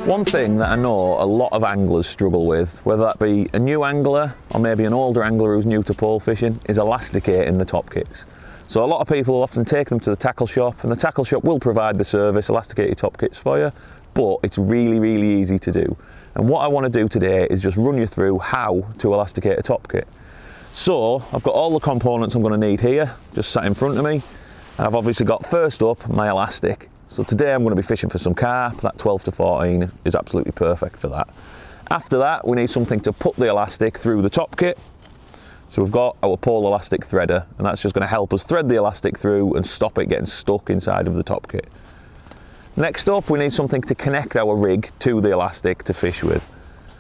One thing that I know a lot of anglers struggle with, whether that be a new angler or maybe an older angler who's new to pole fishing, is elasticating the top kits. So a lot of people will often take them to the tackle shop, and the tackle shop will provide the service, elasticated top kits for you, but it's really, really easy to do. And what I want to do today is just run you through how to elasticate a top kit. So I've got all the components I'm going to need here, just sat in front of me. And I've obviously got, first up, my elastic. So today I'm going to be fishing for some carp. That 12 to 14 is absolutely perfect for that. After that, we need something to put the elastic through the top kit. So we've got our pole elastic threader, and that's just going to help us thread the elastic through and stop it getting stuck inside of the top kit. Next up, we need something to connect our rig to the elastic to fish with.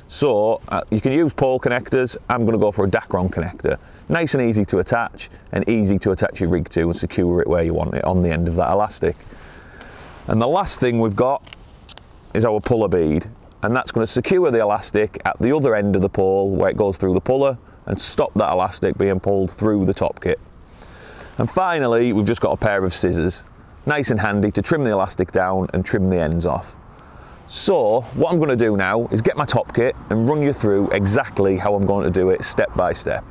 So you can use pole connectors. I'm going to go for a Dacron connector. Nice and easy to attach, and easy to attach your rig to and secure it where you want it on the end of that elastic. And the last thing we've got is our puller bead, and that's going to secure the elastic at the other end of the pole where it goes through the puller and stop that elastic being pulled through the top kit. And finally, we've just got a pair of scissors, nice and handy to trim the elastic down and trim the ends off. So what I'm going to do now is get my top kit and run you through exactly how I'm going to do it step by step.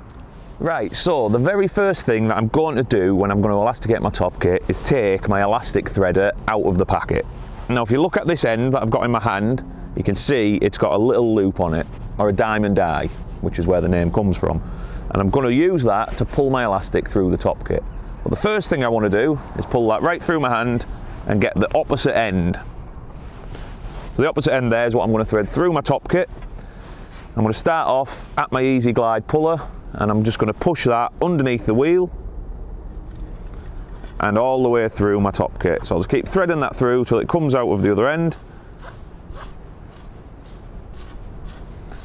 Right, so the very first thing that I'm going to do when I'm going to elasticate my top kit is take my elastic threader out of the packet. Now if you look at this end that I've got in my hand, you can see it's got a little loop on it, or a diamond eye, which is where the name comes from. And I'm going to use that to pull my elastic through the top kit. But the first thing I want to do is pull that right through my hand and get the opposite end. So the opposite end there is what I'm going to thread through my top kit. I'm going to start off at my easy glide puller, and I'm just going to push that underneath the wheel and all the way through my top kit. So I'll just keep threading that through till it comes out of the other end.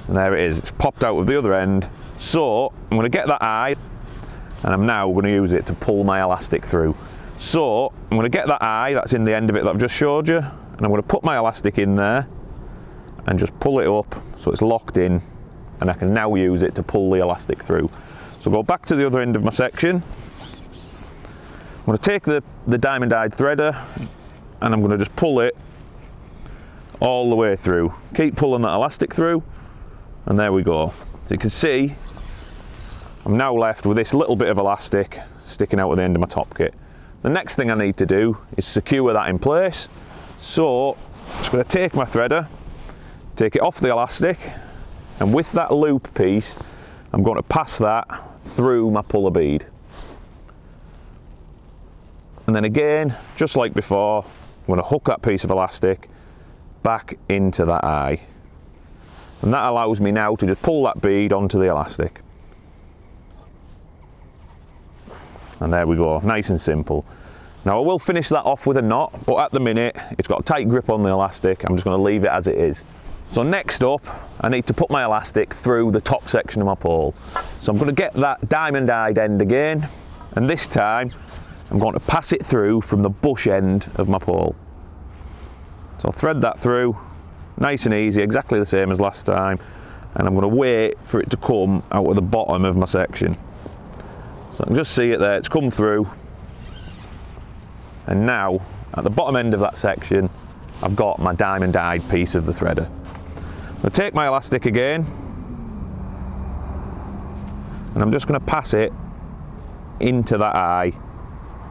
And there it is, it's popped out of the other end. So I'm going to get that eye, and I'm now going to use it to pull my elastic through. So I'm going to get that eye that's in the end of it that I've just showed you, and I'm going to put my elastic in there and just pull it up so it's locked in, and I can now use it to pull the elastic through. So go back to the other end of my section. I'm going to take the diamond-eyed threader, and I'm going to just pull it all the way through. Keep pulling that elastic through, and there we go. So you can see I'm now left with this little bit of elastic sticking out at the end of my top kit. The next thing I need to do is secure that in place. So I'm just going to take my threader, take it off the elastic, and with that loop piece, I'm going to pass that through my puller bead. And then again, just like before, I'm going to hook that piece of elastic back into that eye. And that allows me now to just pull that bead onto the elastic. And there we go, nice and simple. Now I will finish that off with a knot, but at the minute it's got a tight grip on the elastic. I'm just going to leave it as it is. So next up, I need to put my elastic through the top section of my pole. So I'm going to get that diamond-eyed end again, and this time I'm going to pass it through from the bush end of my pole. So I'll thread that through, nice and easy, exactly the same as last time, and I'm going to wait for it to come out of the bottom of my section. So I can just see it there, it's come through, and now at the bottom end of that section I've got my diamond-eyed piece of the threader. I'm going to take my elastic again, and I'm just going to pass it into that eye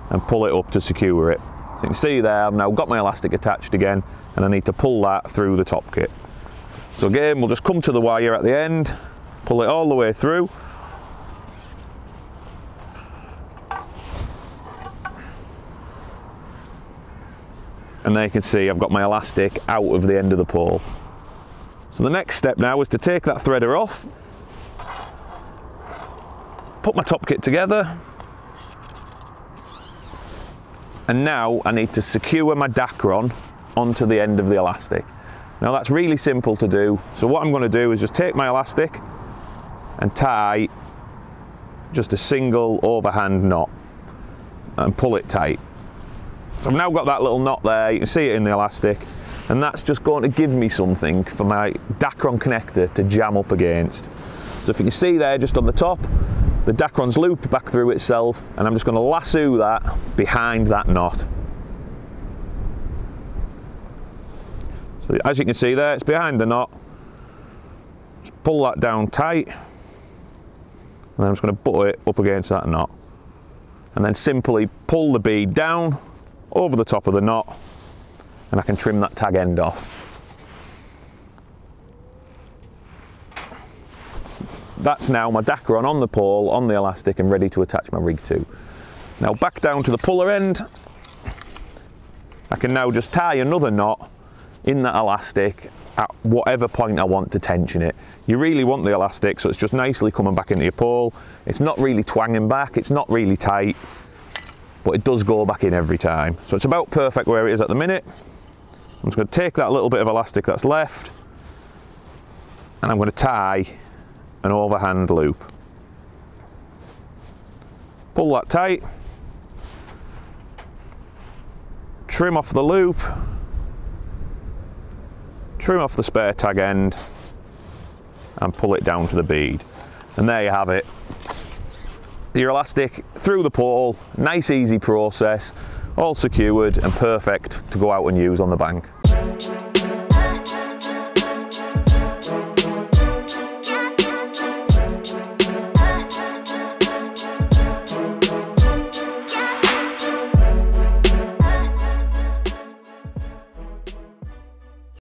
and pull it up to secure it. So you can see there I've now got my elastic attached again, and I need to pull that through the top kit. So again, we'll just come to the wire at the end, pull it all the way through, and there you can see I've got my elastic out of the end of the pole. So the next step now is to take that threader off, put my top kit together, and now I need to secure my Dacron onto the end of the elastic. Now that's really simple to do, so what I'm going to do is just take my elastic and tie just a single overhand knot and pull it tight. So I've now got that little knot there, you can see it in the elastic, and that's just going to give me something for my Dacron connector to jam up against. So if you can see there just on the top, the Dacron's looped back through itself, and I'm just going to lasso that behind that knot. So as you can see there, it's behind the knot. Just pull that down tight, and then I'm just going to butt it up against that knot. And then simply pull the bead down over the top of the knot, and I can trim that tag end off. That's now my dacron on the pole, on the elastic, and ready to attach my rig to. Now back down to the puller end, I can now just tie another knot in that elastic at whatever point I want to tension it. You really want the elastic so it's just nicely coming back into your pole. It's not really twanging back, it's not really tight, but it does go back in every time. So it's about perfect where it is at the minute. I'm just going to take that little bit of elastic that's left, and I'm going to tie an overhand loop. Pull that tight, trim off the loop, trim off the spare tag end, and pull it down to the bead. And there you have it. Your elastic through the pole, nice easy process, all secured and perfect to go out and use on the bank.